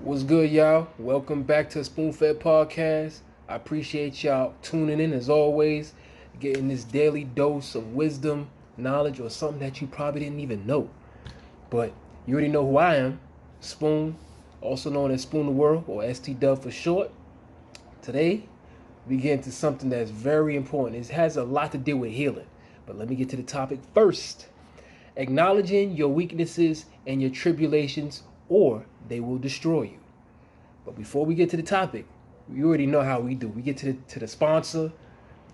What's good, y'all? Welcome back to Spoonfed Podcast. I appreciate y'all tuning in as always, getting this daily dose of wisdom, knowledge, or something that you probably didn't even know. But you already know who I am, Spoon, also known as Spoon the World, or ST Dub for short. Today, we get into something that's very important. It has a lot to do with healing. But let me get to the topic first. Acknowledging your weaknesses and your tribulations, or they will destroy you. But before we get to the topic, you already know how we do. We get to the sponsor,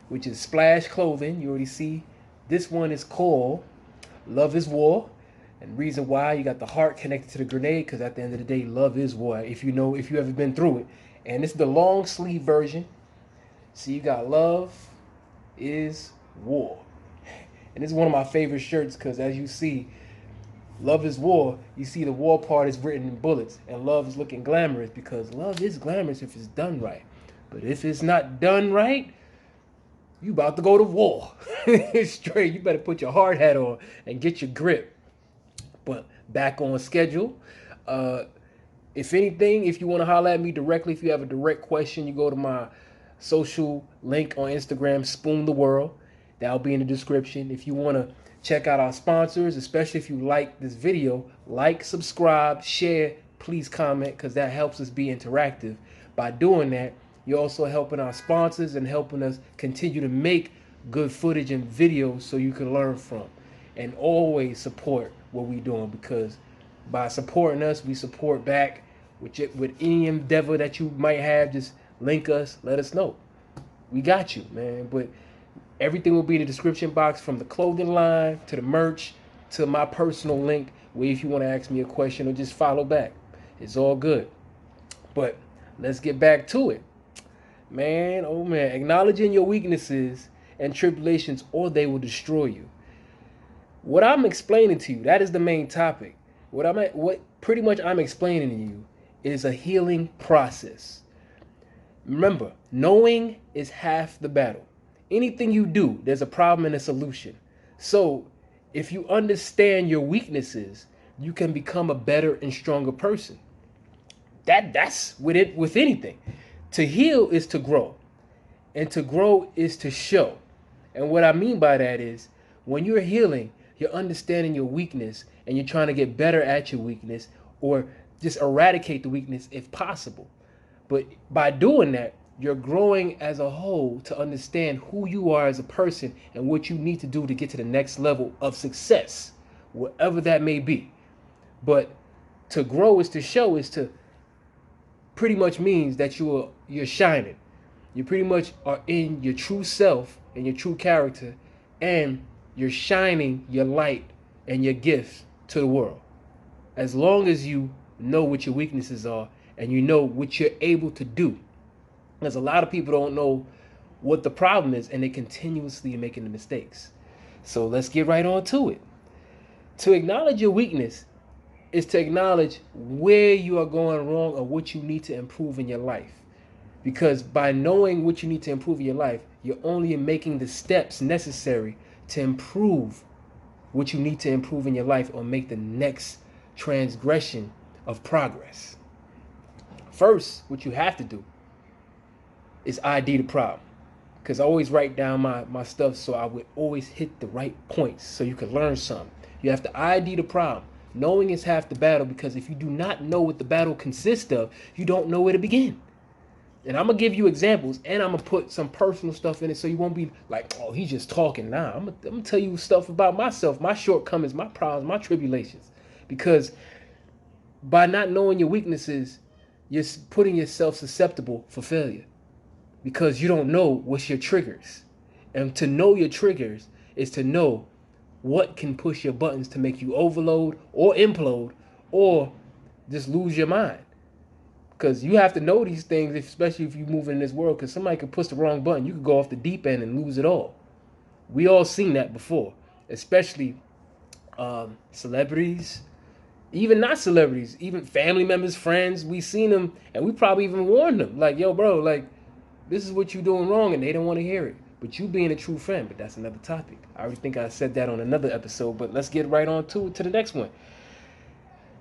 which is Splash Clothing. You already see. This one is called Love is War. And reason why you got the heart connected to the grenade, because at the end of the day, love is war. If you ever been through it. And it's the long sleeve version. So you got love is war. And it's one of my favorite shirts because as you see, love is war. You see the war part is written in bullets, and love is looking glamorous because love is glamorous if it's done right. But if it's not done right, you about to go to war. Straight, you better put your hard hat on and get your grip. But back on schedule. Uh, if anything, if you want to holler at me directly, if you have a direct question, you go to my social link on Instagram, Spoon the World. That'll be in the description. If you want to check out our sponsors, especially if you like this video, like, subscribe, share, please comment because that helps us be interactive. By doing that, you're also helping our sponsors and helping us continue to make good footage and videos so you can learn from. And always support what we're doing because by supporting us, we support back with any endeavor that you might have. Just link us, let us know. We got you, man. But everything will be in the description box from the clothing line to the merch to my personal link where if you want to ask me a question or just follow back. It's all good. But let's get back to it. Man, oh man, acknowledging your weaknesses and tribulations or they will destroy you. What I'm explaining to you, that is the main topic. What pretty much I'm explaining to you is a healing process. Remember, knowing is half the battle. Anything you do, there's a problem and a solution. So, if you understand your weaknesses, you can become a better and stronger person. That's with anything. To heal is to grow, and to grow is to show. And what I mean by that is when you're healing, you're understanding your weakness and you're trying to get better at your weakness or just eradicate the weakness if possible. But by doing that, you're growing as a whole to understand who you are as a person and what you need to do to get to the next level of success, whatever that may be. But to grow is to show is to pretty much means that you're shining. You pretty much are in your true self and your true character, and you're shining your light and your gifts to the world. As long as you know what your weaknesses are and you know what you're able to do. Because a lot of people don't know what the problem is and they continuously making the mistakes. So let's get right on to it. To acknowledge your weakness is to acknowledge where you are going wrong or what you need to improve in your life. Because by knowing what you need to improve in your life, you're only making the steps necessary to improve what you need to improve in your life or make the next transgression of progress. First, what you have to do is ID the problem. Because I always write down my stuff so I would always hit the right points so you can learn something. You have to ID the problem. Knowing is half the battle because if you do not know what the battle consists of, you don't know where to begin. And I'm going to give you examples and I'm going to put some personal stuff in it so you won't be like, oh, he's just talking. Nah, I'm going to tell you stuff about myself, my shortcomings, my problems, my tribulations. Because by not knowing your weaknesses, you're putting yourself susceptible for failure because you don't know what's your triggers. And to know your triggers is to know what can push your buttons to make you overload or implode or just lose your mind. Because you have to know these things, especially if you move in this world, because somebody could push the wrong button. You could go off the deep end and lose it all. We all seen that before, especially celebrities, even not celebrities, even family members, friends. We seen them, and we probably even warned them, like, yo, bro, like, this is what you're doing wrong, and they don't want to hear it. But you being a true friend, but that's another topic. I already think I said that on another episode, but let's get right on to the next one.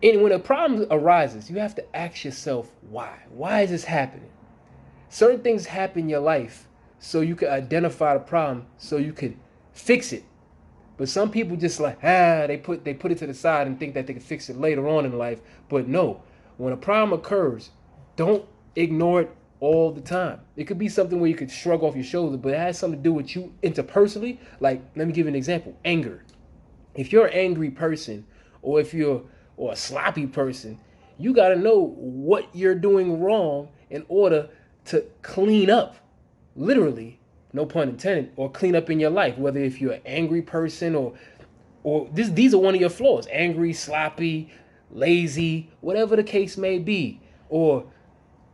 And when a problem arises, you have to ask yourself why. Why is this happening? Certain things happen in your life so you can identify the problem so you can fix it. But some people just like they put it to the side and think that they can fix it later on in life. But no, when a problem occurs, don't ignore it all the time. It could be something where you could shrug off your shoulder, but it has something to do with you interpersonally. Like, let me give you an example: anger. If you're an angry person, or if you're or a sloppy person, you got to know what you're doing wrong in order to clean up, literally, no pun intended, or clean up in your life. Whether if you're an angry person or these are one of your flaws: angry, sloppy, lazy, whatever the case may be, or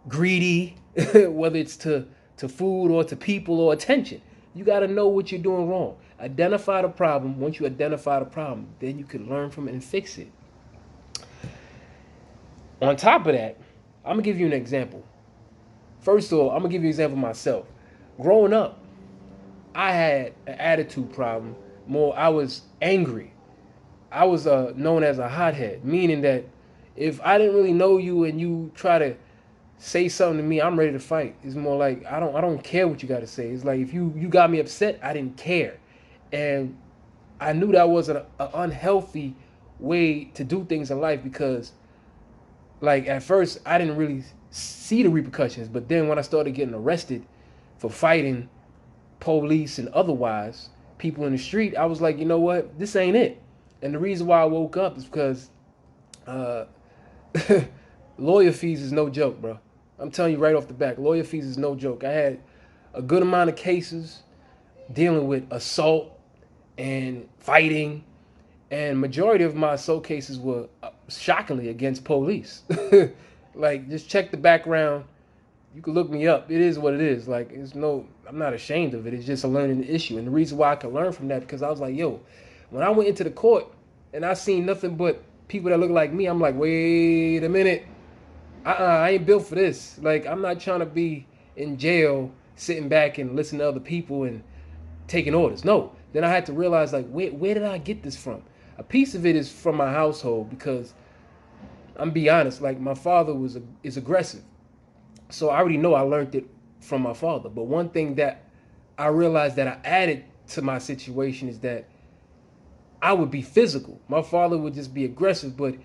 greedy, whether it's to food or to people or attention. You got to know what you're doing wrong. Identify the problem. Once you identify the problem, then you can learn from it and fix it. On top of that, I'm gonna give you an example. First of all, I'm gonna give you an example of myself. Growing up, I had an attitude problem. More, I was angry. I was known as a hothead, meaning that if I didn't really know you and you try to say something to me, I'm ready to fight. It's more like I don't care what you got to say. It's like if you got me upset, I didn't care, and I knew that was an unhealthy way to do things in life because, like, at first I didn't really see the repercussions, but then when I started getting arrested for fighting police and otherwise people in the street, I was like, you know what, this ain't it. And the reason why I woke up is because uh, lawyer fees is no joke, bro. I'm telling you right off the back, lawyer fees is no joke. I had a good amount of cases dealing with assault and fighting, and majority of my assault cases were shockingly against police. Like, just check the background. You can look me up. It is what it is. Like, I'm not ashamed of it. It's just a learning issue. And the reason why I can learn from that, because I was like, yo, when I went into the court and I seen nothing but people that look like me, I'm like, wait a minute. I ain't built for this. Like, I'm not trying to be in jail sitting back and listening to other people and taking orders. No. Then I had to realize, like, where did I get this from? A piece of it is from my household because I'm be honest, like, my father is aggressive. So I already know I learned it from my father. But one thing that I realized that I added to my situation is that I would be physical. My father would just be aggressive, but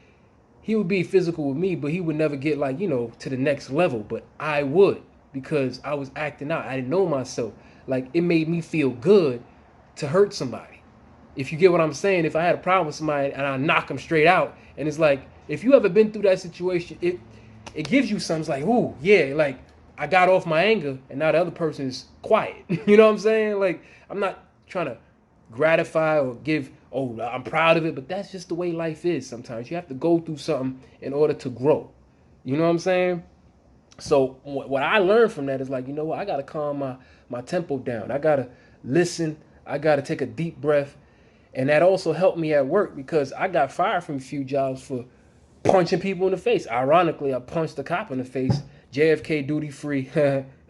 he would be physical with me, but he would never get, like, to the next level. But I would, because I was acting out. I didn't know myself. Like, it made me feel good to hurt somebody. If you get what I'm saying, if I had a problem with somebody and I knock them straight out, and it's like, if you ever been through that situation, it gives you something. It's like, ooh, yeah, like, I got off my anger and now the other person is quiet. You know what I'm saying? Like, I'm not trying to gratify or give, oh, I'm proud of it, but that's just the way life is sometimes. You have to go through something in order to grow. You know what I'm saying? So what I learned from that is, like, you know what? I got to calm my tempo down. I got to listen. I got to take a deep breath. And that also helped me at work because I got fired from a few jobs for punching people in the face. Ironically, I punched a cop in the face. JFK duty free.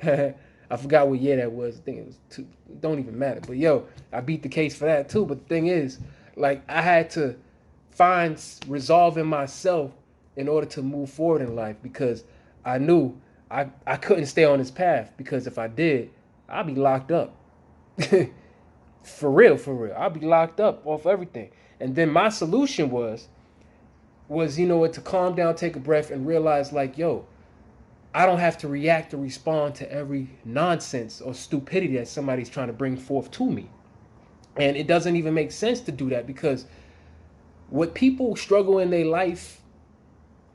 I forgot what year that was. I think it was two. Don't even matter. But yo, I beat the case for that too. But the thing is, like, I had to find resolve in myself in order to move forward in life because I knew I couldn't stay on this path because if I did, I'd be locked up. For real, for real. I'd be locked up off everything. And then my solution was to calm down, take a breath, and realize, like, yo, I don't have to react or respond to every nonsense or stupidity that somebody's trying to bring forth to me. And it doesn't even make sense to do that because what people struggle in their life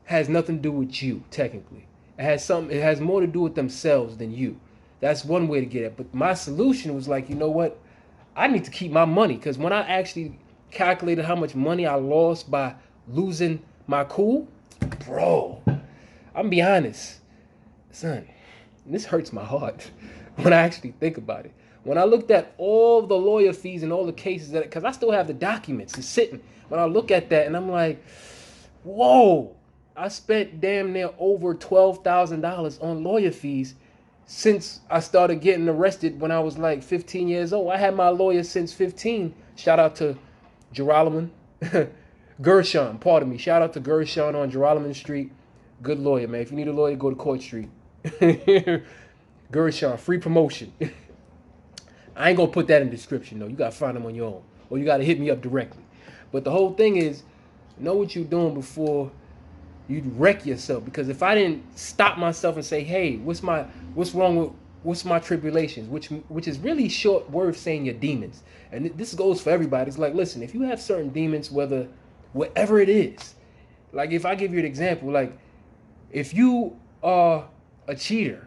has nothing to do with you, technically. It has more to do with themselves than you. That's one way to get it. But my solution was like, you know what? I need to keep my money because when I actually calculated how much money I lost by losing my cool, bro, I'm gonna be honest, son, this hurts my heart when I actually think about it. When I looked at all the lawyer fees and all the cases because I still have the documents, it's sitting. When I look at that and I'm like, whoa, I spent damn near over $12,000 on lawyer fees since I started getting arrested when I was like 15 years old. I had my lawyer since 15. Shout out to Geralman. Gershon, pardon me. Shout out to Gershon on Geralman Street. Good lawyer, man. If you need a lawyer, go to Court Street. Gershon, free promotion. I ain't gonna put that in the description though. You gotta find them on your own, or you gotta hit me up directly. But the whole thing is, know what you're doing before you wreck yourself. Because if I didn't stop myself and say, hey, what's wrong with what's my tribulations, which is really short word saying your demons. And this goes for everybody. It's like, listen, if you have certain demons, whatever it is, like if I give you an example, like if you are a cheater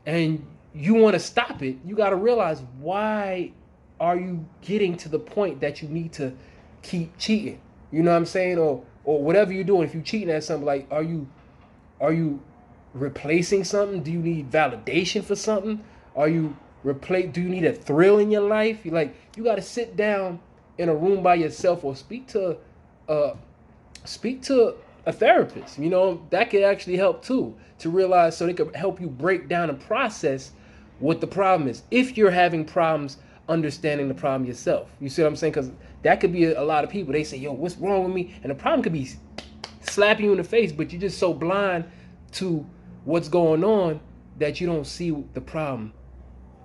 and you want to stop it, you got to realize, why are you getting to the point that you need to keep cheating? You know what I'm saying? Or whatever you're doing, if you're cheating at something, like are you replacing something? Do you need validation for something? Do you need a thrill in your life? You got to sit down in a room by yourself, or speak to a therapist. You know, that could actually help too, to realize, so they could help you break down and process what the problem is, if you're having problems understanding the problem yourself. You see what I'm saying? Because that could be a lot of people. They say, yo, what's wrong with me? And the problem could be slapping you in the face, but you're just so blind to what's going on that you don't see the problem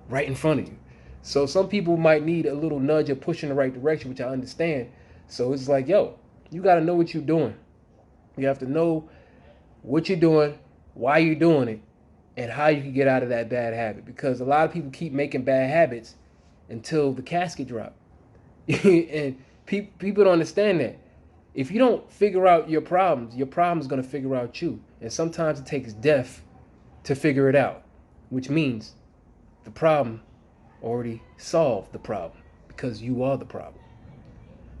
right in front of you. So some people might need a little nudge or push in the right direction, which I understand. So it's like, yo, you got to know what you're doing. You have to know what you're doing, why you're doing it, and how you can get out of that bad habit. Because a lot of people keep making bad habits until the casket drop. And people don't understand that. If you don't figure out your problem's going to figure out you. And sometimes it takes death to figure it out, which means the problem already solved the problem, because you are the problem.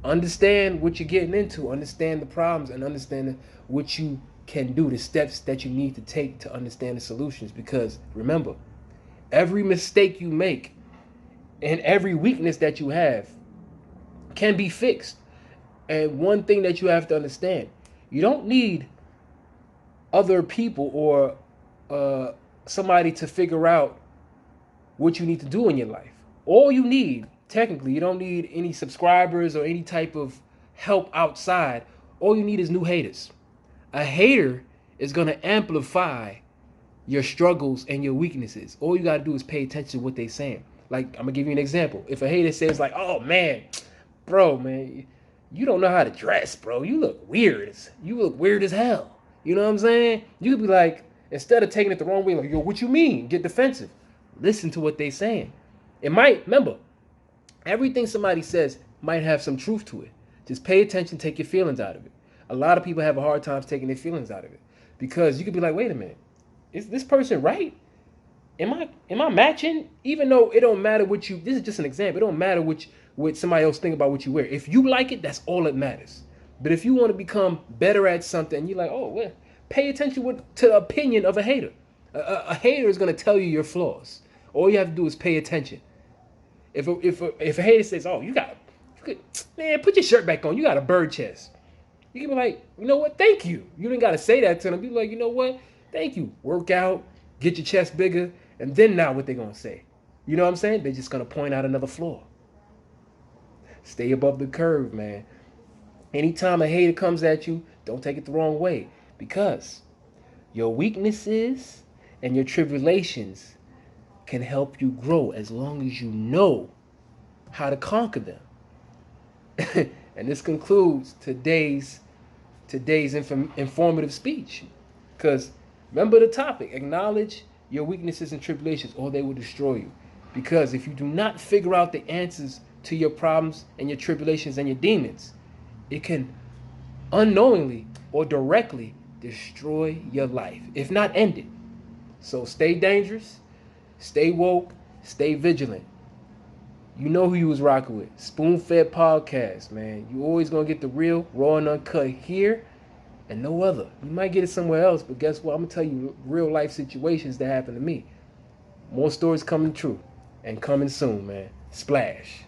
Understand what you're getting into, understand the problems, and understand what you can do, the steps that you need to take to understand the solutions. Because remember, every mistake you make and every weakness that you have can be fixed. And one thing that you have to understand, you don't need other people or somebody to figure out what you need to do in your life. All you need, technically, you don't need any subscribers or any type of help outside. All you need is new haters. A hater is going to amplify your struggles and your weaknesses. All you got to do is pay attention to what they're saying. Like, I'm going to give you an example. If a hater says like, oh man, bro, man, you don't know how to dress, bro. You look weird. You look weird as hell. You know what I'm saying? You could be like, instead of taking it the wrong way, like, yo, what you mean? Get defensive. Listen to what they're saying. It might, remember, everything somebody says might have some truth to it. Just pay attention, take your feelings out of it. A lot of people have a hard time taking their feelings out of it, because you could be like, wait a minute, is this person right? Am I matching? Even though it don't matter what you, this is just an example. It don't matter what somebody else think about what you wear. If you like it, that's all that matters. But if you want to become better at something, you're like, oh, well, pay attention to the opinion of a hater. A hater is going to tell you your flaws. All you have to do is pay attention. If a hater says, oh, man, put your shirt back on. You got a bird chest. You can be like, you know what? Thank you. You didn't got to say that to them. Be like, you know what? Thank you. Work out, get your chest bigger, and then now what they going to say? You know what I'm saying? They're just going to point out another flaw. Stay above the curve, man. Anytime a hater comes at you, don't take it the wrong way, because your weaknesses and your tribulations can help you grow as long as you know how to conquer them. And this concludes today's informative speech. Because remember the topic, acknowledge your weaknesses and tribulations, or they will destroy you. Because if you do not figure out the answers to your problems and your tribulations and your demons, it can unknowingly or directly destroy your life, if not end it. So stay dangerous, stay woke, stay vigilant. You know who you was rocking with. Spoon-Fed Podcast, man. You always going to get the real, raw and uncut here and no other. You might get it somewhere else, but guess what? I'm going to tell you real life situations that happened to me. More stories coming true and coming soon, man. Splash.